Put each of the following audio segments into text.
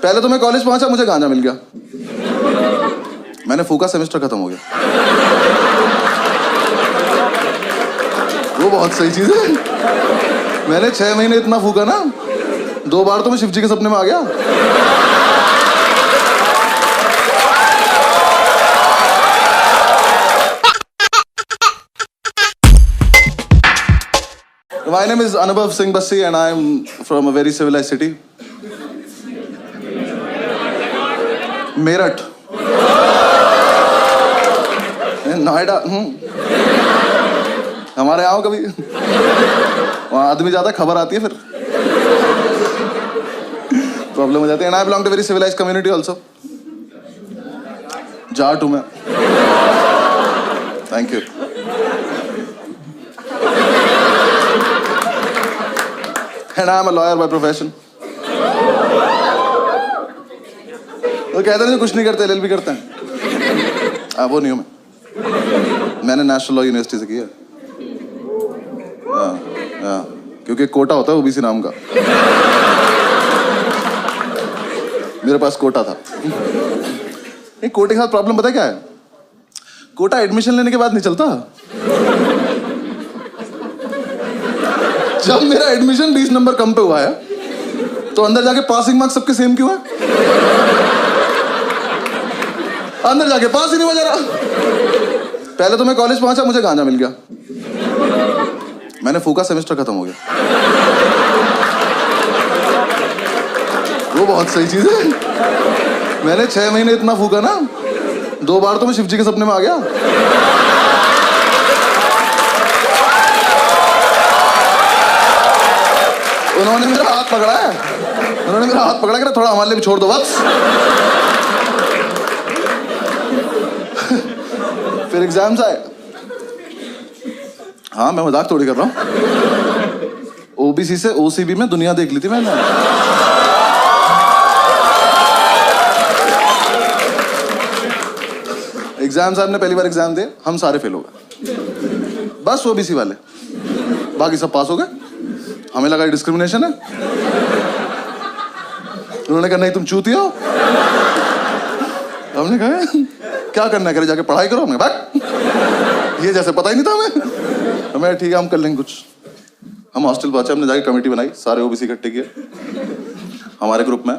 पहले तो मैं कॉलेज पहुंचा, मुझे गांजा मिल गया, मैंने फूका, सेमेस्टर खत्म हो गया। वो बहुत सही चीज है। मैंने 6 महीने इतना फूका ना, 2 बार तो मैं शिव जी के सपने में आ गया। My name is Anubhav Singh Bassi and I am from a very civilized city. Meerut, Noida. हमारे आओ कभी, वहाँ आदमी ज्यादा, खबर आती है फिर प्रॉब्लम हो जाती है। And I belong to very civilized community also. Jat हूँ मैं। Thank you. And I am a lawyer by profession. तो कहते हैं कुछ नहीं करते, LLB करते हैं। वो नहीं हूँ मैं, मैंने नेशनल लॉ यूनिवर्सिटी से किया। क्योंकि कोटा होता है ओबीसी नाम का, मेरे पास कोटा था। नहीं, कोटे के साथ प्रॉब्लम पता है क्या है? कोटा एडमिशन लेने के बाद नहीं चलता। जब मेरा एडमिशन 20 नंबर कम पे हुआ है, तो अंदर जाके पासिंग मार्क्स सबके सेम क्यों है? अंदर जाके पास ही नहीं हो जा रहा। पहले तो मैं कॉलेज पहुंचा, मुझे गांजा मिल गया, मैंने फूका, सेमेस्टर खत्म हो गया। वो बहुत सही चीज है। मैंने 6 महीने इतना फूका ना, 2 बार तो मैं शिव जी के सपने में आ गया। उन्होंने मेरा हाथ पकड़ा है, उन्होंने मेरा हाथ पकड़ा कि थोड़ा हमारे लिए भी छोड़ दो बस। फिर एग्जाम्स आए। हाँ, मैं मजाक थोड़ी कर रहा हूँ। ओबीसी से ओसीबी में दुनिया देख ली थी मैंने। एग्जाम साहब ने पहली बार एग्जाम दिए, हम सारे फेल हो गए, बस ओबीसी वाले, बाकी सब पास हो गए। हमें लगा डिस्क्रिमिनेशन है। उन्होंने कहा नहीं तुम चूतिए हो। हमने कहा क्या करना करे, जाके पढ़ाई करो। हमने भाग, ये जैसे पता ही नहीं था हमें। ठीक है, हम कर लेंगे कुछ। हम हॉस्टल पहुंचे, हमने जाके कमेटी बनाई, सारे ओबीसी इकट्ठे किए। हमारे ग्रुप में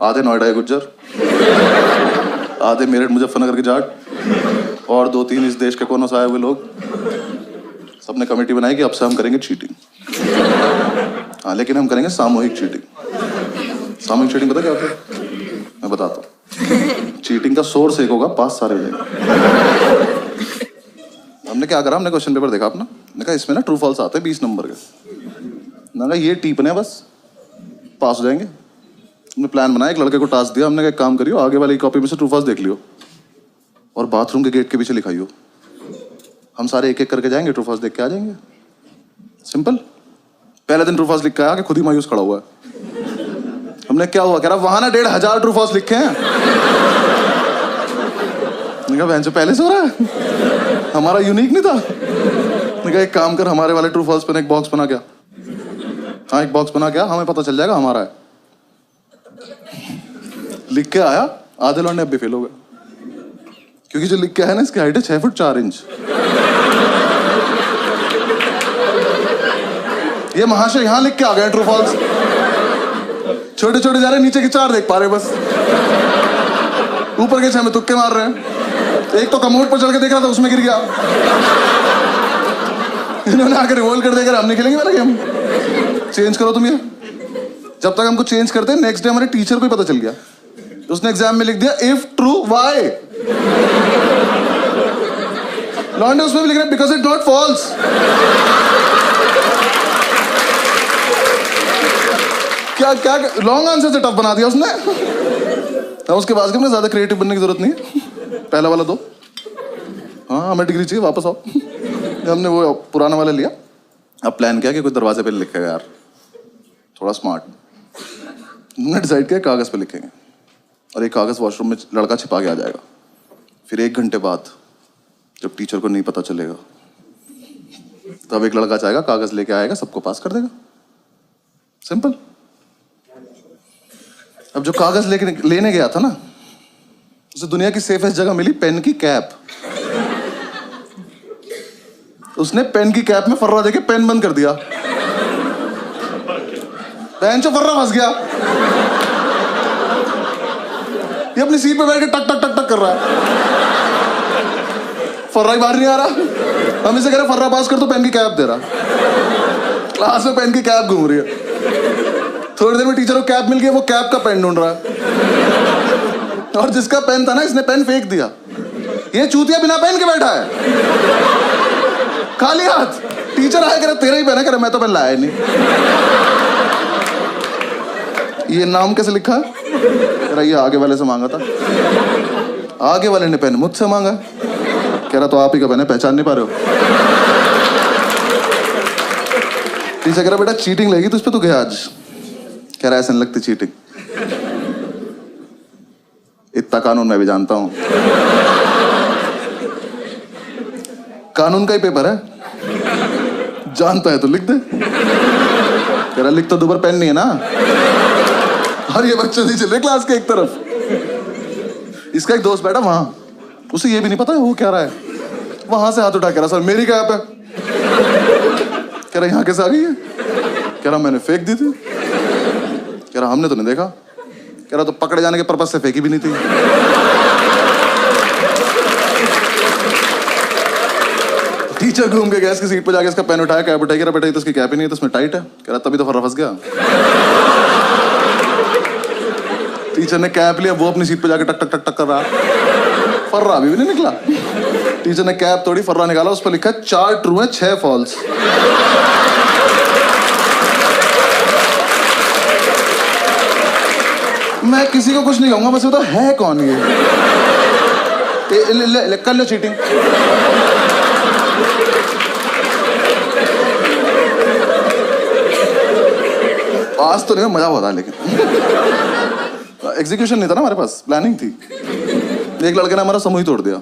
आधे नोएडा के गुज्जर, आधे मेरठ मुजफ्फरनगर के जाट और 2-3 इस देश के कोनों से आए हुए लोग। सबने कमेटी बनाई कि अब से हम करेंगे चीटिंग। हाँ, लेकिन हम करेंगे सामूहिक चीटिंग। सामूहिक चीटिंग पता क्या होता है? मैं बताता हूँ। चीटिंग का सोर्स एक होगा, पास सारे हो जाएंगे। हमने क्या करा, हमने क्वेश्चन पेपर देखा अपना, मैंने कहा इसमें ना ट्रू फॉल्स आते हैं 20 नंबर के। मैंने कहा ये टीपने बस, पास हो जाएंगे। हमने प्लान बनाया, एक लड़के को टास्क दिया, हमने कहा एक काम करियो, आगे वाली कॉपी में से ट्रू फॉल्स देख लियो और बाथरूम के गेट के पीछे लिखाइयो। हम सारे एक एक करके जाएंगे, ट्रू फॉल्स देख के आ जाएंगे। सिंपल। पहले दिन ट्रू फॉल्स लिख के आया कि खुद ही मायूस खड़ा हुआ है। हमने क्या हुआ, कह रहा वहां ना 1500 ट्रू फॉल्स लिखे हैं। मैंने कहा बेंच पहले से हो रहा है, हमारा यूनिक नहीं था। मैंने कहा एक काम कर, हमारे वाले ट्रू फॉल्स पे एक बॉक्स बना क्या। हाँ, एक बॉक्स बना क्या, हमें पता चल जाएगा हमारा है। लिख के आया, आधे लौंडे अब भी फेल हो गए, क्योंकि जो लिख के आया ना, इसकी हाइट है 6 फुट 4 इंच। ये महाशय यहाँ लिख के आ गए ट्रू फॉल्स, छोटे छोटे जा रहे, नीचे के 4 देख पा रहे बस, ऊपर के 6 में तुक्के मार रहे हैं। एक तो कमोड पर चढ़ के देख रहा था, उसमें गिर गया। इन्होंने आकर रिवोल्व कर देकर हम नहीं खेलेंगे वाला गेम, चेंज करो तुम ये। जब तक हमको चेंज करते, नेक्स्ट डे हमारे टीचर को ही पता चल गया, उसने एग्जाम में लिख दिया इफ ट्रू वाई। लॉन्डे उसमें भी लिख रहा है बिकॉज इट नॉट फॉल्स। क्या क्या लॉन्ग आंसर से टफ बना दिया उसने। उसके बाद हमने ज्यादा क्रिएटिव बनने की जरूरत नहीं है, पहला वाला 2। हाँ, हमें डिग्री चाहिए, वापस आओ। हमने वो पुराना वाला लिया। अब प्लान किया कि कोई दरवाजे पे लिखेगा यार, थोड़ा स्मार्ट। हमने डिसाइड किया कागज पे लिखेंगे और एक कागज वॉशरूम में लड़का छिपा के आ जाएगा। फिर 1 घंटे बाद जब टीचर को नहीं पता चलेगा, तब एक लड़का जाएगा, कागज लेके आएगा, सबको पास कर देगा। सिंपल। अब जो कागज लेने गया था ना, उसे दुनिया की सेफेस्ट जगह मिली पेन की कैप। उसने पेन की कैप में फर्रा देके पेन बंद कर दिया। पेन से फर्रा फंस गया। ये अपनी सीट पे बैठ के टक टक टक टक कर रहा है, फर्रा ही बाहर नहीं आ रहा। हम इसे कह रहे फर्रा पास कर, तो पेन की कैप दे रहा। क्लास में पेन की कैप घूम रही है। थोड़ी देर में टीचर को कैप मिल गई, वो कैप का पेन ढूंढ रहा है। और जिसका पेन था ना, इसने पेन फेंक दिया। ये चूतिया बिना पेन के बैठा है, खाली हाथ। टीचर आया, कह रहा तेरा ही पेन है। कह रहा मैं तो पेन लाया नहीं। ये नाम कैसे लिखा है? कह रहा ये आगे वाले से मांगा था। आगे वाले ने पेन मुझसे मांगा। कह रहा तो आप ही का पेन है, पहचान नहीं पा रहे हो? टीचर कह रहा बेटा चीटिंग लगी तुझ पे, तू गया आज। कह रहा ऐसे नहीं लगती चीटिंग, इतना कानून मैं भी जानता हूं। कानून का ही पेपर है, जानता है तो लिख दे। कह रहा लिख तो दो, पर पेन नहीं है ना। और ये बच्चे नहीं चल रहे क्लास के एक तरफ। इसका एक दोस्त बैठा वहां, उसे ये भी नहीं पता है वो क्या रहा है। वहां से हाथ उठा, कह रहा सर मेरी कैप है। कह रहा यहाँ कैसे आ गई है? कह रहा मैंने फेंक दी थी। कह रहा हमने तो नहीं देखा। कह रहा तो पकड़े जाने के पर्पस से फेंकी भी नहीं थी। टीचर घूम के गया इसकी सीट पे, जाके इसका पेन उठाया, कैप उठाई। कह रहा बेटा ये तो इसकी कैप ही नहीं है, तो इसमें टाइट है। कह रहा तभी तो फर्रा फंस गया। टीचर ने कैप लिया, वो अपनी सीट पे जाके टक टक टक टक कर रहा। फर्रा अभी भी नहीं निकला। टीचर ने कैप तोड़ी, फर्रा निकाला, उस पर लिखा 4 ट्रू है 6 फॉल्स। मैं किसी को कुछ नहीं कहूंगा, बस बता है कौन ये? ले, कर लो चीटिंग। आज तो नहीं, मजा हुआ था, लेकिन एग्जीक्यूशन नहीं था ना हमारे पास, प्लानिंग थी। एक लड़के ने हमारा समूह ही तोड़ दिया।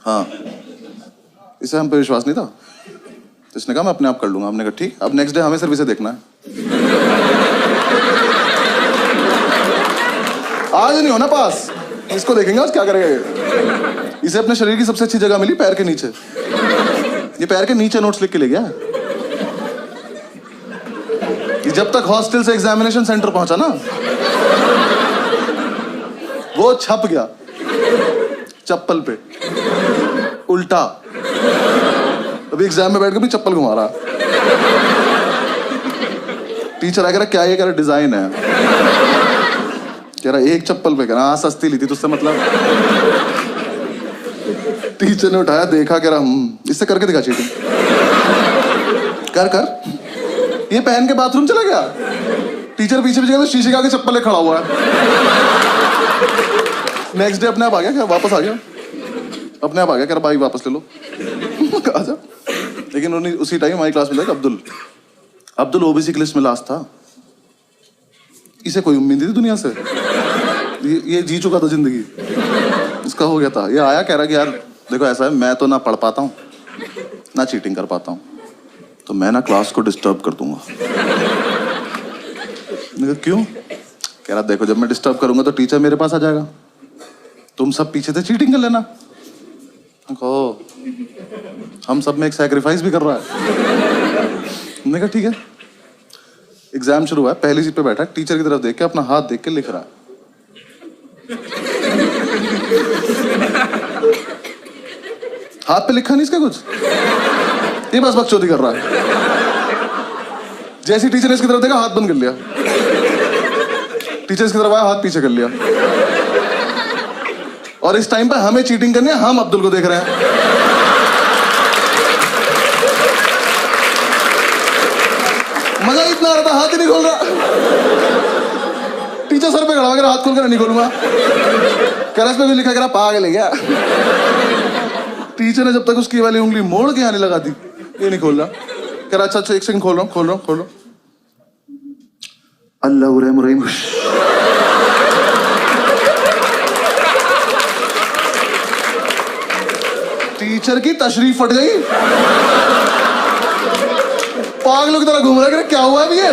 हाँ, इसे हम पे विश्वास नहीं था, तो इसने कहा मैं अपने आप कर लूंगा। हमने कहा ठीक। अब नेक्स्ट डे हमें सिर्फ इसे देखना है। आज नहीं होना पास, इसको देखेंगे आज क्या करेगा ये। इसे अपने शरीर की सबसे अच्छी जगह मिली, पैर के नीचे। ये पैर के नीचे नोट्स लिख के ले गया। ये जब तक हॉस्टल से एग्जामिनेशन सेंटर पहुंचा ना, वो छप गया चप्पल पे उल्टा। अभी एग्जाम में बैठ के भी चप्पल घुमा रहा। टीचर आया, कह रहा क्या ये? कह रहा डिजाइन है। कह रहा एक चप्पल पे। कह रहा हाँ सस्ती ली थी तुझसे मतलब। टीचर ने उठाया, देखा, कह रहा इससे करके दिखा चीटिंग। कर कर। ये पहन के बाथरूम चला गया। टीचर पीछे पीछे, तो शीशे के आगे चप्पल ले खड़ा हुआ है। नेक्स्ट डे अपने आप आ गया, क्या वापस आ गया? अपने आप आ गया, कह रहा भाई वापस ले लो। आजा। लेकिन उसी टाइम हमारी क्लास में था अब्दुल ओबीसी की लिस्ट में लास्ट था। इसे कोई उम्मीद नहीं थी दुनिया से। ये जी चुका था जिंदगी, इसका हो गया था। ये आया, कह रहा कि यार देखो ऐसा है, मैं तो ना पढ़ पाता हूँ ना चीटिंग कर पाता हूँ, तो मैं ना क्लास को डिस्टर्ब कर दूंगा। क्यों? कह रहा देखो जब मैं डिस्टर्ब करूंगा तो टीचर मेरे पास आ जाएगा, तुम सब पीछे से चीटिंग कर लेना। कहो हम सब में एक सैक्रिफाइस भी कर रहा है। मैंने कहा ठीक है। एग्जाम शुरू हुआ है, पहली सीट पे बैठा है, टीचर की तरफ देख के अपना हाथ देख के लिख रहा है। हाथ पे लिखा नहीं इसका कुछ, ये बस बकचोदी कर रहा है। जैसे टीचर ने इसकी तरफ देखा, हाथ बंद कर लिया। टीचर इसकी तरफ आया, हाथ पीछे कर लिया। और इस टाइम पे हमें चीटिंग करनी है, हम अब्दुल को देख रहे हैं। मजा इतना आ रहा था, हाथ ही नहीं खोल रहा। टीचर सर पे खड़ा कर हाथ खोल कर नहीं खोलूंगा। करस पे भी लिखा, करा पागल है क्या? टीचर ने जब तक उसकी वाली उंगली मोड़ के आने लगा दी, ये नहीं खोल रहा। कह रहा अच्छा एक सेकंड, खोल रहा हूं। अल्लाह रहीम। टीचर की तशरीफ फट गई। पागलों की तरह घूम रहा है, क्या हुआ है ये?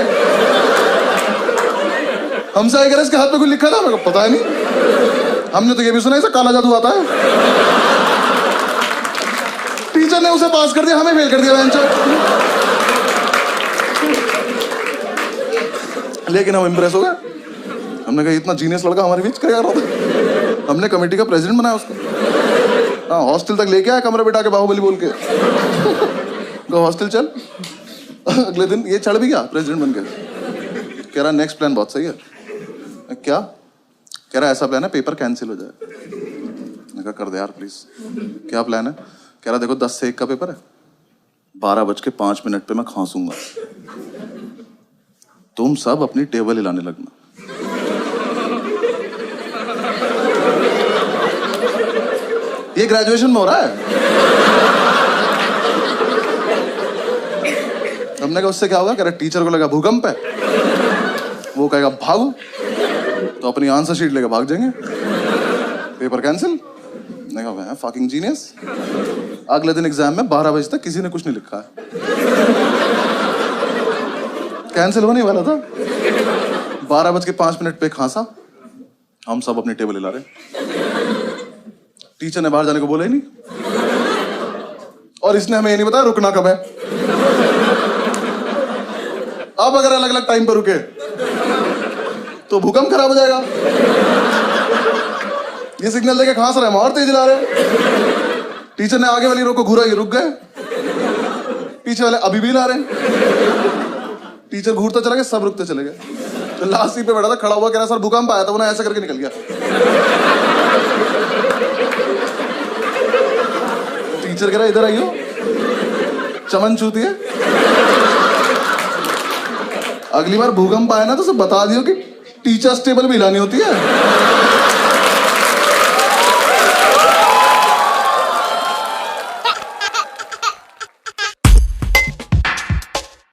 हमसे आई कह रहे इसके हाथ पे कुछ लिखा था, मेरे को पता है नहीं, हमने तो ये भी सुना इसे काला जादू आता है। टीचर ने उसे पास कर दिया, हमें फेल कर दिया बेंचर। लेकिन हम इम्प्रेस हो गए, हमने कहा इतना जीनियस लड़का हमारे बीच क्या कर रहा था। हमने कमेटी का प्रेसिडेंट बनाया उसको। हाँ, हॉस्टल तक लेके आया कमरे बिठा के बाहुबली बोल के। तो हॉस्टल चल। अगले दिन ये चढ़ भी गया प्रेसिडेंट बन के। कह रहा नेक्स्ट प्लान बहुत सही है। क्या? कह रहा ऐसा प्लान है पेपर कैंसिल हो जाए। मैंने कहा कर दे यार प्लीज। क्या प्लान है? कह रहा देखो 10 से 1 का पेपर है, 12:05 पे मैं खांसूंगा, तुम सब अपनी टेबल हिलाने लगना। ये ग्रेजुएशन में हो रहा है। हमने कहा उससे क्या होगा? कह रहा टीचर को लगा भूकंप है, वो कहेगा भागो, तो अपनी आंसर शीट लेकर भाग जाएंगे, पेपर कैंसिल। मैंने कहा फकिंग जीनियस। अगले दिन एग्जाम में 12 बजे तक किसी ने कुछ नहीं लिखा है, कैंसिल होने वाला था। 12:05 पे खांसा, हम सब अपनी टेबल हिला रहे। टीचर ने बाहर जाने को बोला ही नहीं, और इसने हमें ये नहीं बताया रुकना कब है। अब अगर अलग अलग टाइम पर रुके तो भूकंप खराब हो जाएगा। ये सिग्नल देके खांस रहे हैं, और तेज हिला रहे। टीचर ने आगे वाली रो को घूरा, ये रुक गए, पीछे वाले अभी भी हिला रहे। टीचर घूरता चला गया, सब रुकते चले गए। तो लास्ट सीट पे बैठा था, खड़ा हुआ, कह रहा सर भूकंप आया था, उन्हें ऐसा करके निकल गया। टीचर कह रहा इधर आइयो, चमन चूती है, अगली बार भूकंप आए ना तो सब बता दियो कि टीचर्स टेबल भी हिलानी होती है।